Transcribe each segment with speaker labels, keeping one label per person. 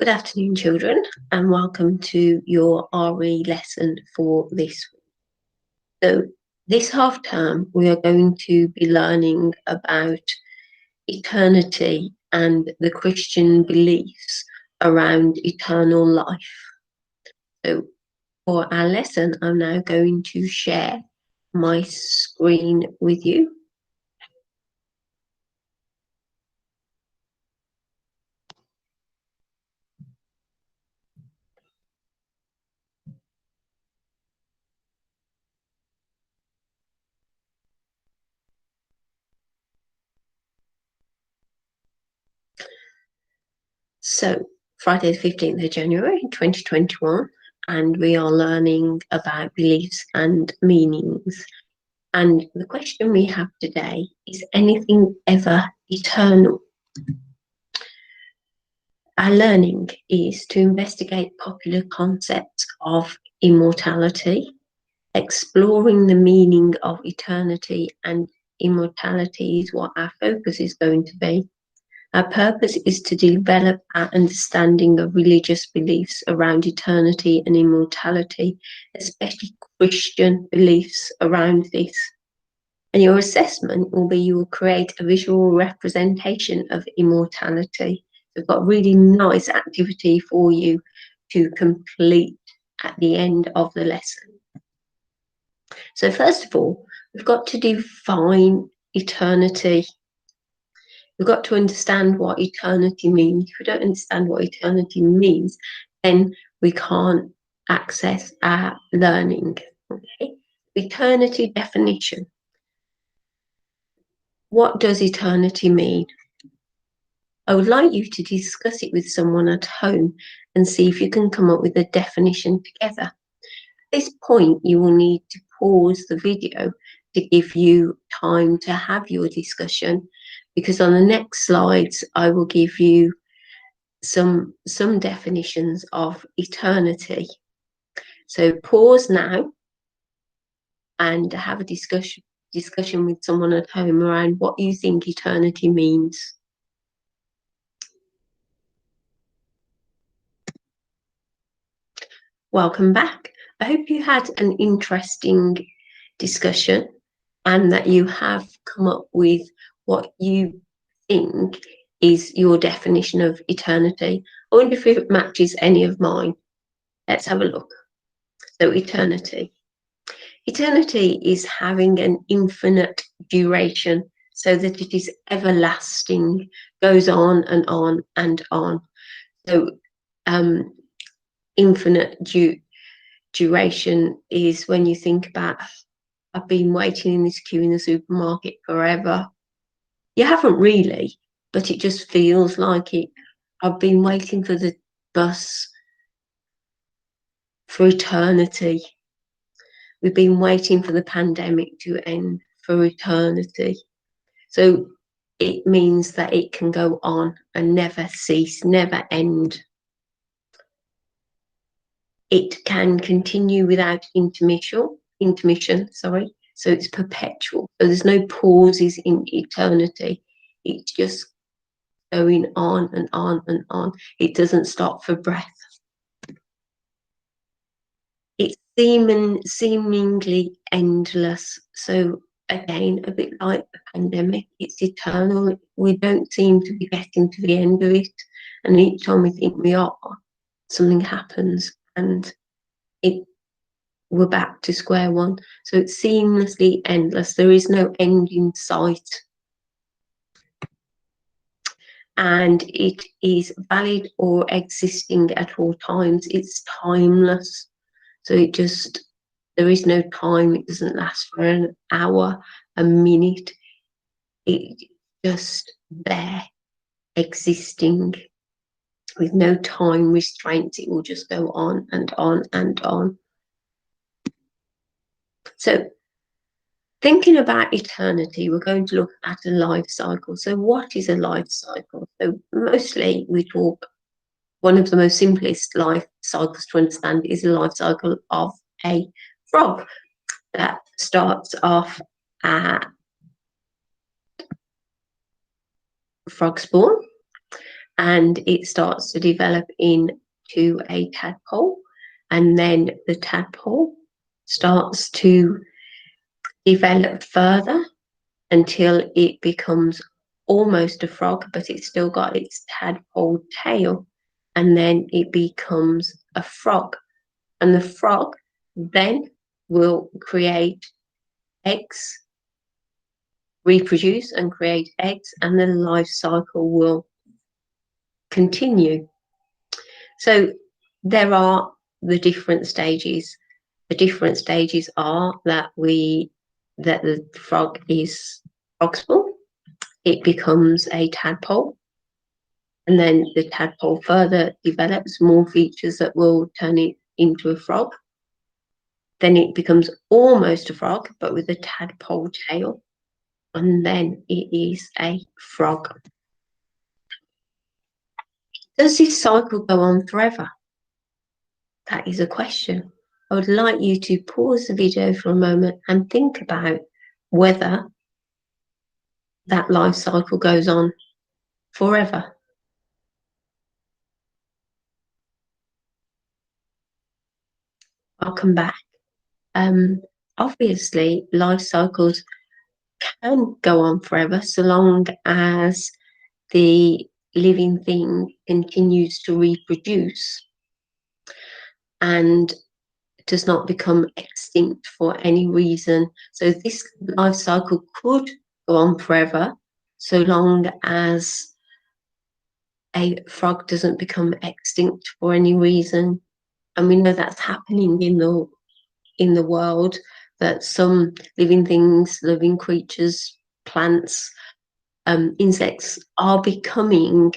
Speaker 1: Good afternoon, children, and welcome to your RE lesson for this week. So, this half term, we are going to be learning about eternity and the Christian beliefs around eternal life. So, for our lesson, I'm now going to share my screen with you. So, Friday the 15th of January 2021, and we are learning about beliefs and meanings. And the question we have today is anything ever eternal? Our learning is to investigate popular concepts of immortality, exploring the meaning of eternity and immortality is what our focus is going to be. Our purpose is to develop our understanding of religious beliefs around eternity and immortality, especially Christian beliefs around this. And your assessment will be you will create a visual representation of immortality. We've got a really nice activity for you to complete at the end of the lesson. So first of all, we've got to define eternity. We've got to understand what eternity means. If we don't understand what eternity means, then we can't access our learning. Okay? Eternity definition. What does eternity mean? I would like you to discuss it with someone at home and see if you can come up with a definition together. At this point, you will need to pause the video to give you time to have your discussion, because on the next slides, I will give you some definitions of eternity. So pause now and have a discussion with someone at home around what you think eternity means. Welcome back. I hope you had an interesting discussion and that you have come up with what you think is your definition of eternity. I wonder if it matches any of mine. Let's have a look. So eternity. Eternity is having an infinite duration so that it is everlasting, goes on and on and on. So infinite duration is when you think about, I've been waiting in this queue in the supermarket forever. You haven't really, but it just feels like it. I've been waiting for the bus for eternity. We've been waiting for the pandemic to end for eternity. So it means that it can go on and never cease, never end. It can continue without intermission, sorry. So it's perpetual. So there's no pauses in eternity. It's just going on and on and on. It doesn't stop for breath. It's seemingly endless. So again, a bit like the pandemic, it's eternal. We don't seem to be getting to the end of it. And each time we think we are, something happens and we're back to square one. So it's seamlessly endless. There is no end in sight. And it is valid or existing at all times. It's timeless. So there is no time. It doesn't last for an hour, a minute. It's just there, existing with no time restraints. It will just go on and on and on. So thinking about eternity, we're going to look at a life cycle. So what is a life cycle? So mostly we talk, one of the most simplest life cycles to understand is the life cycle of a frog. That starts off at frog spawn, and it starts to develop into a tadpole, and then the tadpole starts to develop further until it becomes almost a frog, but it's still got its tadpole tail, and then it becomes a frog. And the frog then will create eggs, reproduce and create eggs, and the life cycle will continue. So there are the different stages. The different stages are that the frog is frogspel, it becomes a tadpole, and then the tadpole further develops more features that will turn it into a frog. Then it becomes almost a frog, but with a tadpole tail, and then it is a frog. Does this cycle go on forever? That is a question. I would like you to pause the video for a moment and think about whether that life cycle goes on forever. I'll come back. Obviously, life cycles can go on forever so long as the living thing continues to reproduce and does not become extinct for any reason. So this life cycle could go on forever so long as a frog doesn't become extinct for any reason. And we know that's happening in the world, that some living things, living creatures, plants, insects are becoming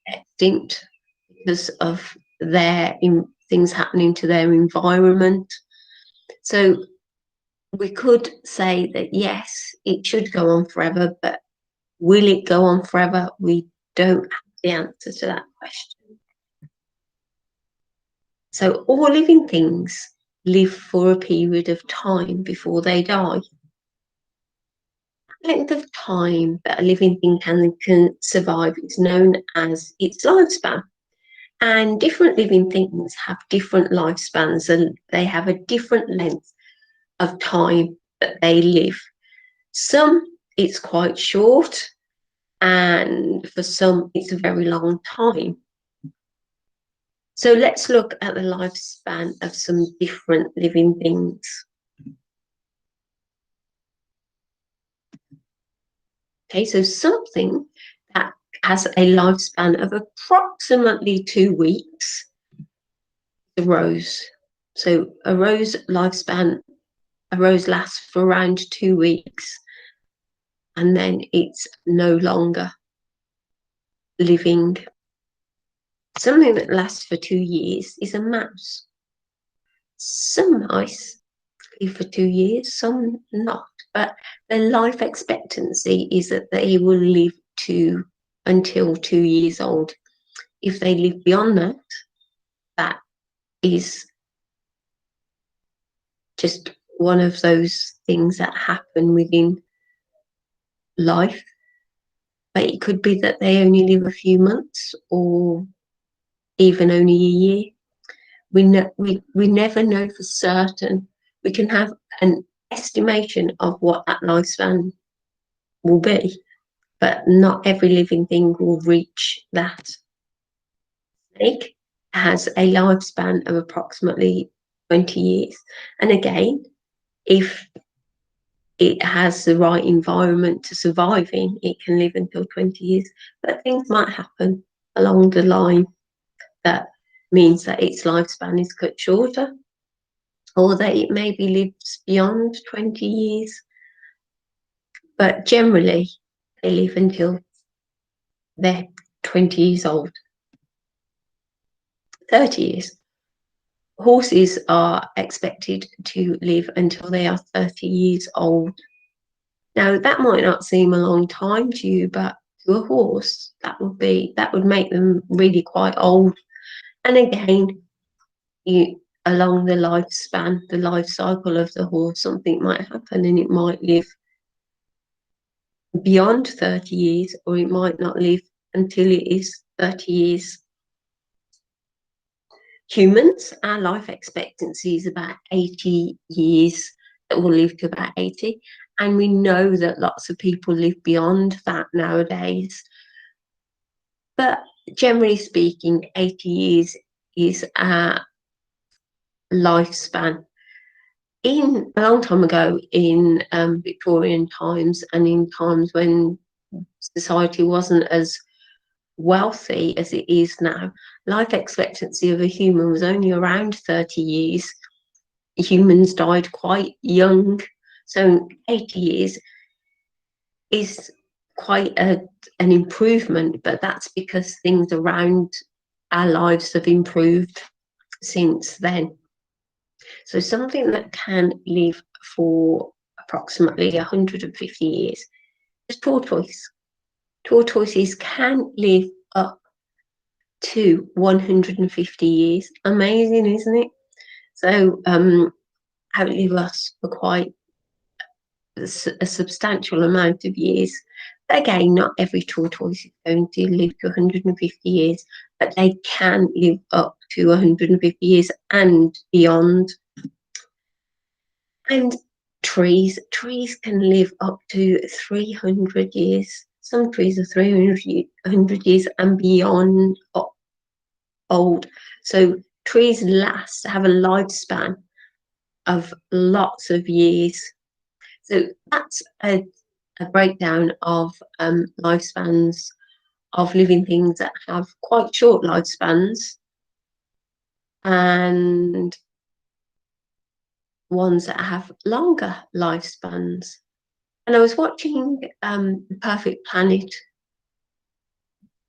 Speaker 1: extinct because of things happening to their environment. So we could say that yes, it should go on forever, but will it go on forever? We don't have the answer to that question. So all living things live for a period of time before they die. The length of time that a living thing can survive is known as its lifespan. And different living things have different lifespans, and they have a different length of time that they live. Some, it's quite short, and for some, it's a very long time. So let's look at the lifespan of some different living things. Okay, so something that has a lifespan of approximately 2 weeks, the rose. So a rose lifespan, a rose lasts for around 2 weeks, and then it's no longer living. Something that lasts for 2 years is a mouse. Some mice live for 2 years, some not, but their life expectancy is that they will live until 2 years old. If they live beyond that, that is just one of those things that happen within life. But it could be that they only live a few months or even only a year. We never know for certain. We can have an estimation of what that lifespan will be, but not every living thing will reach that. Snake has a lifespan of approximately 20 years. And again, if it has the right environment to survive in, it can live until 20 years. But things might happen along the line that means that its lifespan is cut shorter, or that it maybe lives beyond 20 years. But generally, they live until they're 20 years old. 30 years. Horses are expected to live until they are 30 years old. Now, that might not seem a long time to you, but to a horse, that would make them really quite old. And again, along the lifespan, the life cycle of the horse, something might happen and it might live beyond 30 years, or it might not live until it is 30 years. Humans, our life expectancy is about 80 years, that will live to about 80. And we know that lots of people live beyond that nowadays. But generally speaking, 80 years is our lifespan. In a long time ago, in Victorian times, and in times when society wasn't as wealthy as it is now, life expectancy of a human was only around 30 years. Humans died quite young, so 80 years is quite an improvement, but that's because things around our lives have improved since then. So something that can live for approximately 150 years is tortoise. Tortoises can live up to 150 years. Amazing, isn't it? So outlive us for quite a substantial amount of years. But again, not every tortoise is going to live to 150 years, but they can live up to 150 years and beyond. And trees can live up to 300 years. Some trees are 300 years and beyond old. So trees have a lifespan of lots of years. So that's a breakdown of lifespans of living things that have quite short lifespans and ones that have longer lifespans. And I was watching The Perfect Planet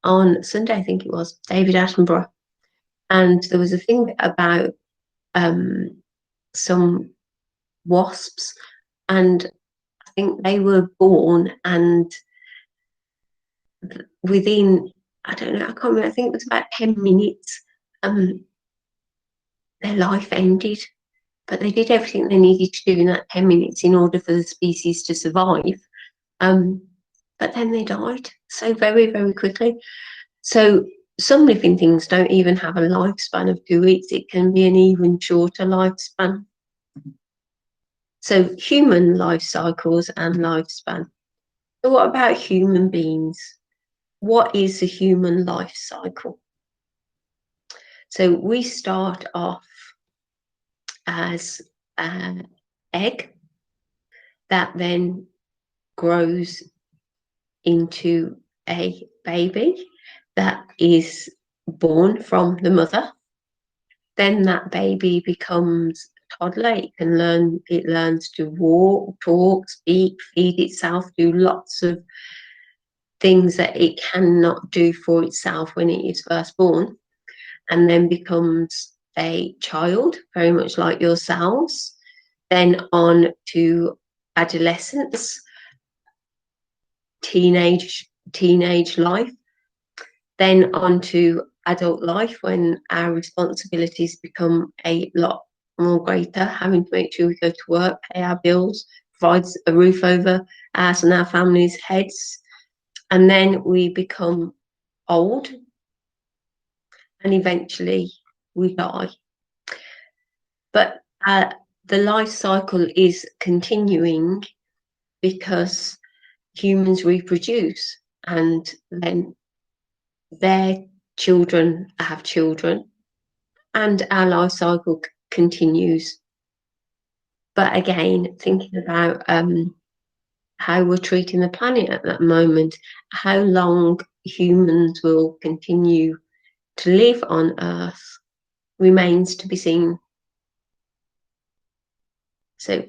Speaker 1: on Sunday, I think it was, David Attenborough, and there was a thing about some wasps, and I think they were born, and within, I don't know, I can't remember, I think it was about 10 minutes, their life ended. But they did everything they needed to do in that 10 minutes in order for the species to survive. But then they died so very, very quickly. So some living things don't even have a lifespan of 2 weeks. It can be an even shorter lifespan. So human life cycles and lifespan. So what about human beings? What is a human life cycle? So we start off as an egg that then grows into a baby that is born from the mother. Then that baby becomes a toddler. It learns to walk, talk, speak, feed itself, do lots of things that it cannot do for itself when it is first born, and then becomes a child, very much like yourselves. Then on to adolescence, teenage life, then on to adult life, when our responsibilities become a lot more greater, having to make sure we go to work, pay our bills, provide a roof over ours and our families' heads. And then we become old, and eventually we die. But the life cycle is continuing because humans reproduce, and then their children have children, and our life cycle continues. But again, thinking about how we're treating the planet at that moment, how long humans will continue to live on Earth remains to be seen. So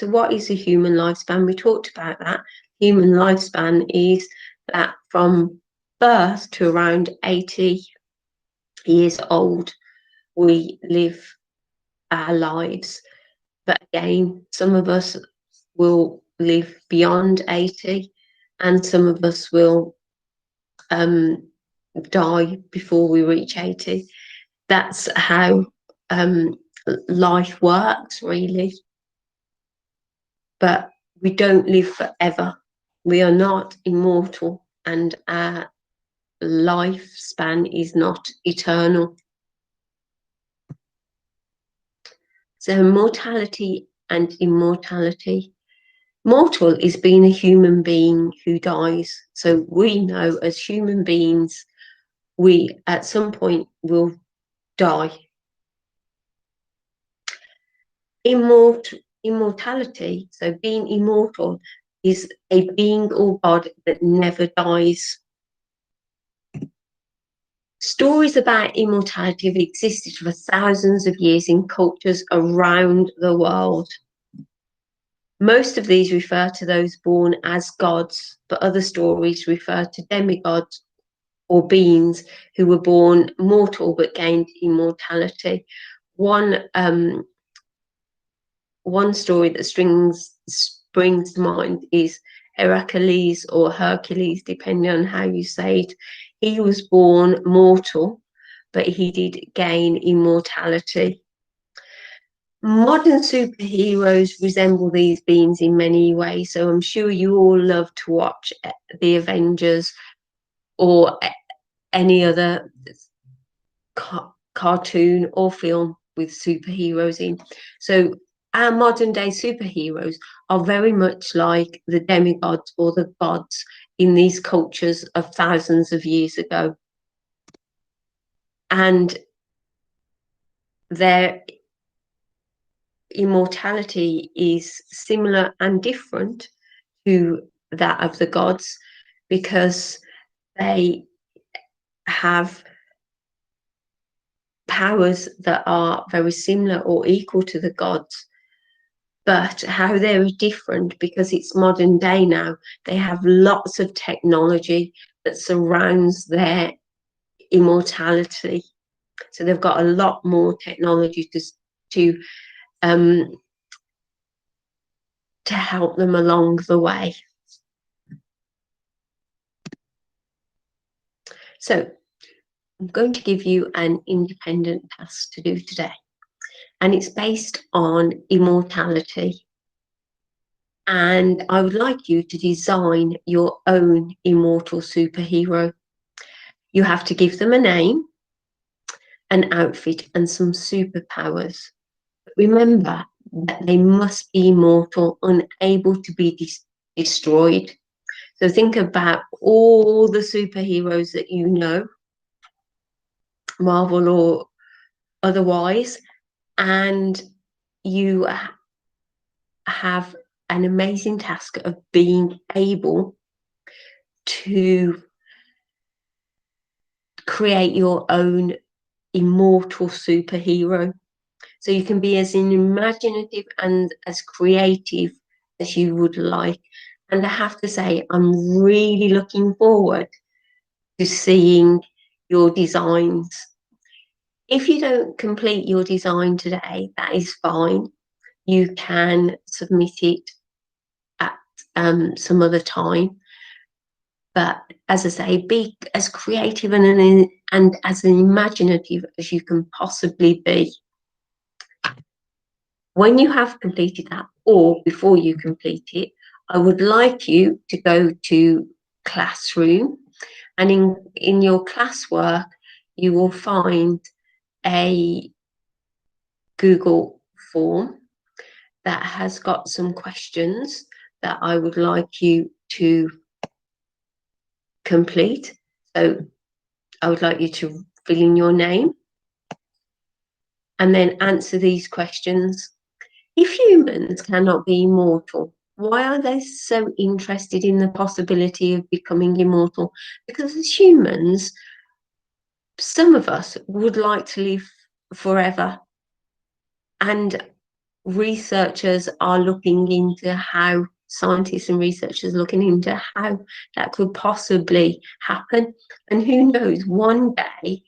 Speaker 1: what is a human lifespan? We talked about that. Human lifespan is that from birth to around 80 years old, we live our lives. But again, some of us will live beyond 80, and some of us will die before we reach 80. That's how life works, really. But we don't live forever. We are not immortal, and our lifespan is not eternal. So mortality and immortality. Mortal is being a human being who dies. So we know as human beings, we at some point will die. Immortality, so being immortal, is a being or god that never dies. Stories about immortality have existed for thousands of years in cultures around the world. Most of these refer to those born as gods, but other stories refer to demigods or beings who were born mortal but gained immortality. One story that springs to mind is Heracles or Hercules, depending on how you say it. He was born mortal, but he did gain immortality. Modern superheroes resemble these beings in many ways, so I'm sure you all love to watch the Avengers or any other cartoon or film with superheroes in. So our modern day superheroes are very much like the demigods or the gods in these cultures of thousands of years ago. And their immortality is similar and different to that of the gods because they have powers that are very similar or equal to the gods, but how they're different because it's modern day now. They have lots of technology that surrounds their immortality, so they've got a lot more technology to help them along the way. So I'm going to give you an independent task to do today, and it's based on immortality. And I would like you to design your own immortal superhero. You have to give them a name, an outfit, and some superpowers. Remember that they must be immortal, unable to be destroyed. So think about all the superheroes that you know, Marvel or otherwise, and you have an amazing task of being able to create your own immortal superhero. So you can be as imaginative and as creative as you would like. And I have to say, I'm really looking forward to seeing your designs. If you don't complete your design today, that is fine. You can submit it at some other time. But as I say, be as creative and as imaginative as you can possibly be. When you have completed that, or before you complete it, I would like you to go to Classroom, and in your classwork, you will find a Google form that has got some questions that I would like you to complete. So I would like you to fill in your name and then answer these questions. If humans cannot be immortal, why are they so interested in the possibility of becoming immortal? Because as humans, some of us would like to live forever. And researchers are looking into how, scientists and researchers looking into how that could possibly happen. And who knows, one day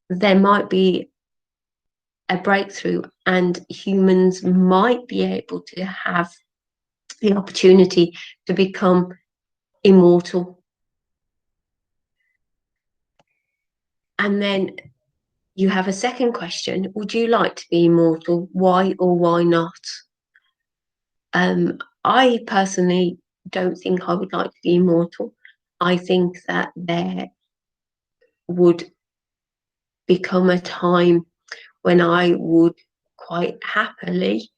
Speaker 1: there might be a breakthrough and humans might be able to have the opportunity to become immortal. And then you have a second question: would you like to be immortal? Why or why not? I personally don't think I would like to be immortal. I think that there would become a time when I would quite happily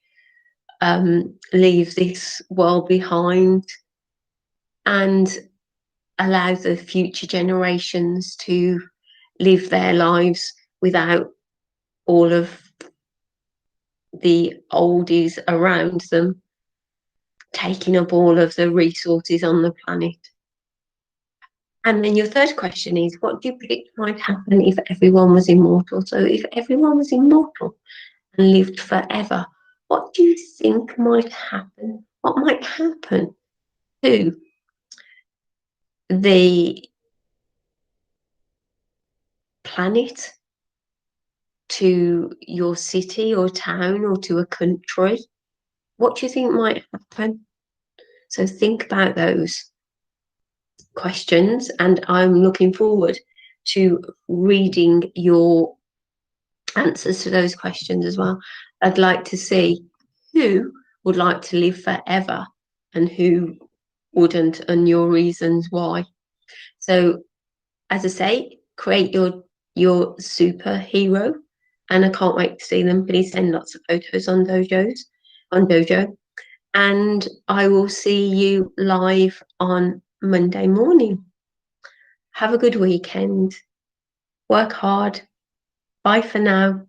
Speaker 1: leave this world behind and allow the future generations to live their lives without all of the oldies around them taking up all of the resources on the planet. And then your third question is, what do you predict might happen if everyone was immortal? So if everyone was immortal and lived forever, what do you think might happen? What might happen to the planet, to your city or town, or to a country? What do you think might happen? So think about those questions, and I'm looking forward to reading your answers to those questions as well. I'd like to see who would like to live forever and who wouldn't, and your reasons why. So, as I say, create your superhero, and I can't wait to see them. Please send lots of photos on Dojo, and I will see you live on Monday morning. Have a good weekend. Work hard. Bye for now.